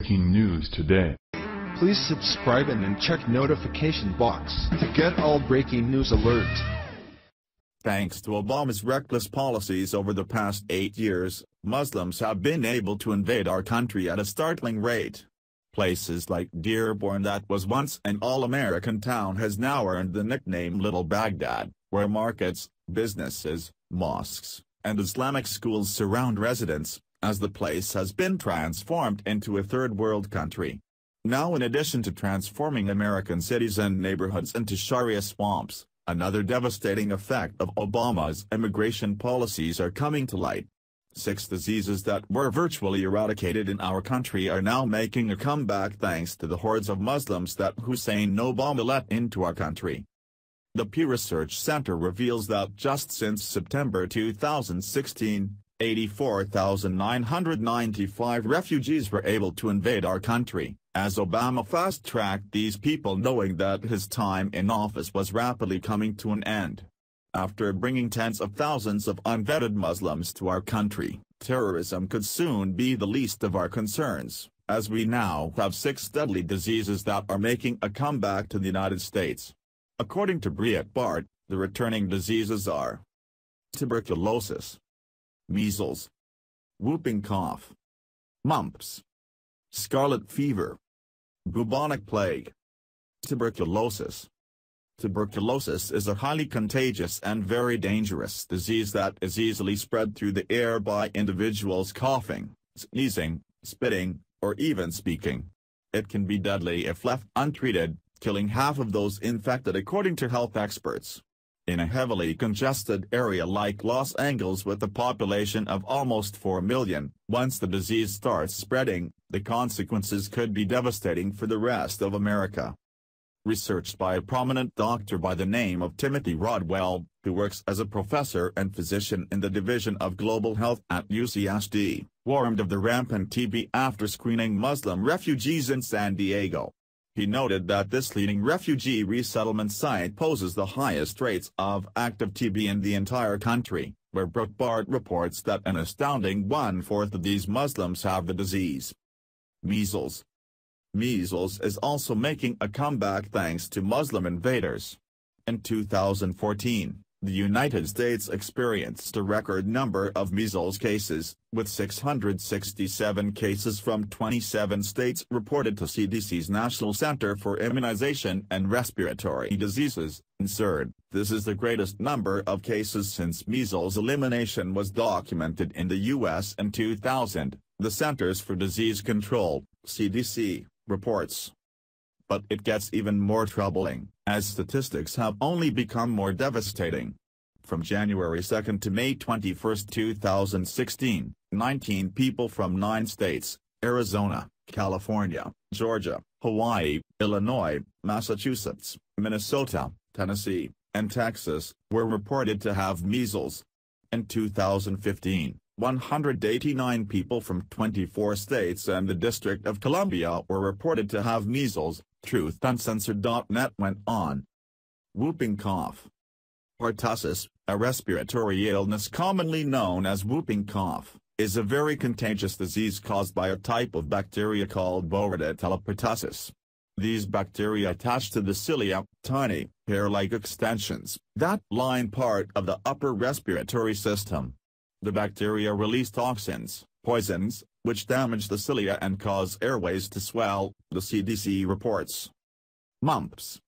breaking news today. Please subscribe and check notification box to get all breaking news alerts. Thanks to Obama's reckless policies over the past 8 years, Muslims have been able to invade our country at a startling rate. Places like Dearborn, that was once an all-American town, has now earned the nickname Little Baghdad, where markets, businesses, mosques, and Islamic schools surround residents, as the place has been transformed into a third-world country. Now, in addition to transforming American cities and neighborhoods into Sharia swamps, another devastating effect of Obama's immigration policies are coming to light. 6 diseases that were virtually eradicated in our country are now making a comeback thanks to the hordes of Muslims that Hussein Obama let into our country. The Pew Research Center reveals that just since September 2016, 84,995 refugees were able to invade our country, as Obama fast-tracked these people, knowing that his time in office was rapidly coming to an end. After bringing tens of thousands of unvetted Muslims to our country, terrorism could soon be the least of our concerns, as we now have 6 deadly diseases that are making a comeback to the United States. According to Breitbart, the returning diseases are tuberculosis, measles, whooping cough, mumps, scarlet fever, bubonic plague, tuberculosis. Tuberculosis is a highly contagious and very dangerous disease that is easily spread through the air by individuals coughing, sneezing, spitting, or even speaking. It can be deadly if left untreated, killing half of those infected, according to health experts. In a heavily congested area like Los Angeles with a population of almost 4 million, once the disease starts spreading, the consequences could be devastating for the rest of America. Research by a prominent doctor by the name of Timothy Rodwell, who works as a professor and physician in the Division of Global Health at UCSD, warned of the rampant TB after screening Muslim refugees in San Diego. He noted that this leading refugee resettlement site poses the highest rates of active TB in the entire country, where Breitbart reports that an astounding 1/4 of these Muslims have the disease. Measles. Measles is also making a comeback thanks to Muslim invaders. In 2014, the United States experienced a record number of measles cases, with 667 cases from 27 states reported to CDC's National Center for Immunization and Respiratory Diseases, NCIRD. This is the greatest number of cases since measles elimination was documented in the U.S. in 2000, the Centers for Disease Control, CDC, reports. But it gets even more troubling, as statistics have only become more devastating. From January 2 to May 21, 2016, 19 people from 9 states, Arizona, California, Georgia, Hawaii, Illinois, Massachusetts, Minnesota, Tennessee, and Texas, were reported to have measles. In 2015, 189 people from 24 states and the District of Columbia were reported to have measles, TruthUncensored.net went on. Whooping cough. Pertussis, a respiratory illness commonly known as whooping cough, is a very contagious disease caused by a type of bacteria called Bordetella pertussis. These bacteria attach to the cilia, tiny, hair-like extensions, that line part of the upper respiratory system. The bacteria release toxins, poisons, which damage the cilia and cause airways to swell, the CDC reports. Mumps.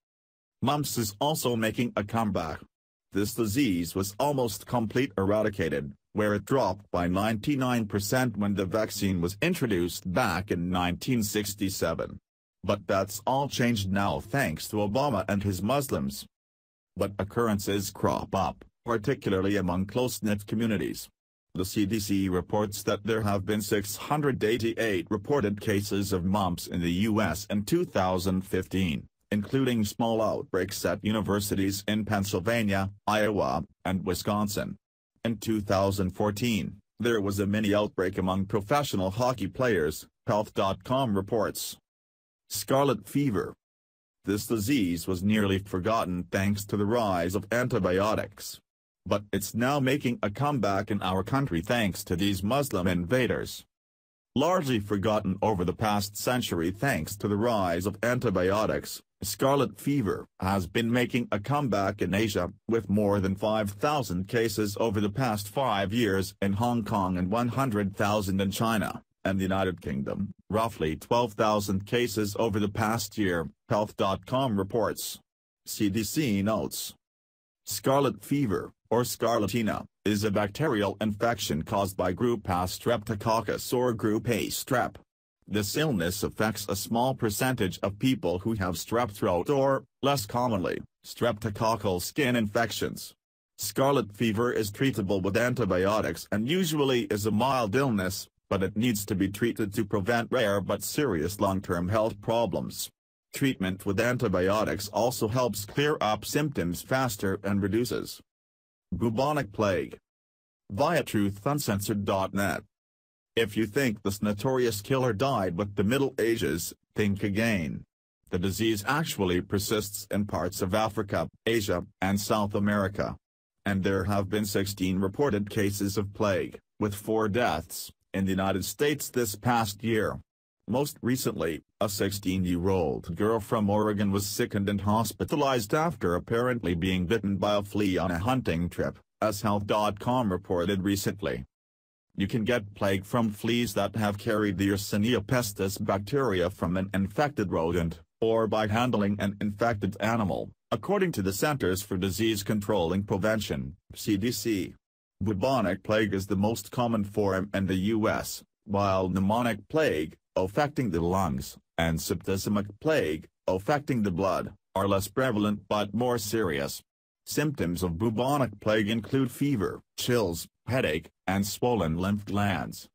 Mumps is also making a comeback. This disease was almost completely eradicated, where it dropped by 99% when the vaccine was introduced back in 1967. But that's all changed now thanks to Obama and his Muslims. But occurrences crop up, particularly among close-knit communities. The CDC reports that there have been 688 reported cases of mumps in the U.S. in 2015, including small outbreaks at universities in Pennsylvania, Iowa, and Wisconsin. In 2014, there was a mini outbreak among professional hockey players, Health.com reports. Scarlet fever. This disease was nearly forgotten thanks to the rise of antibiotics. But it's now making a comeback in our country thanks to these Muslim invaders. Largely forgotten over the past century thanks to the rise of antibiotics, scarlet fever has been making a comeback in Asia, with more than 5,000 cases over the past 5 years in Hong Kong and 100,000 in China, and the United Kingdom, roughly 12,000 cases over the past year, Health.com reports. CDC notes. Scarlet fever, or scarlatina, is a bacterial infection caused by Group A Streptococcus or Group A strep. This illness affects a small percentage of people who have strep throat or, less commonly, streptococcal skin infections. Scarlet fever is treatable with antibiotics and usually is a mild illness, but it needs to be treated to prevent rare but serious long-term health problems. Treatment with antibiotics also helps clear up symptoms faster and reduces bubonic plague. Via TruthUncensored.net. If you think this notorious killer died with the Middle Ages, think again. The disease actually persists in parts of Africa, Asia, and South America. And there have been 16 reported cases of plague, with 4 deaths, in the United States this past year. Most recently, a 16-year-old girl from Oregon was sickened and hospitalized after apparently being bitten by a flea on a hunting trip, as Health.com reported recently. You can get plague from fleas that have carried the Yersinia pestis bacteria from an infected rodent, or by handling an infected animal, according to the Centers for Disease Control and Prevention, CDC. Bubonic plague is the most common form in the U.S., while pneumonic plague, affecting the lungs, and septicemic plague, affecting the blood, are less prevalent but more serious. Symptoms of bubonic plague include fever, chills, headache, and swollen lymph glands.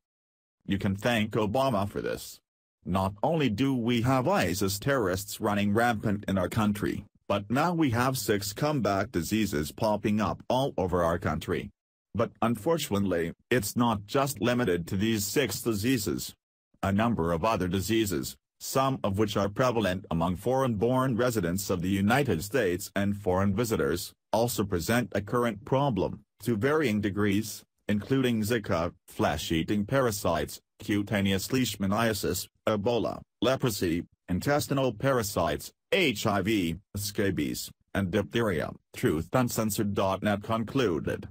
You can thank Obama for this. Not only do we have ISIS terrorists running rampant in our country, but now we have 6 comeback diseases popping up all over our country. But unfortunately, it's not just limited to these 6 diseases. A number of other diseases, some of which are prevalent among foreign-born residents of the United States and foreign visitors, also present a current problem, to varying degrees, including Zika, flesh-eating parasites, cutaneous leishmaniasis, Ebola, leprosy, intestinal parasites, HIV, scabies, and diphtheria. TruthUncensored.net concluded.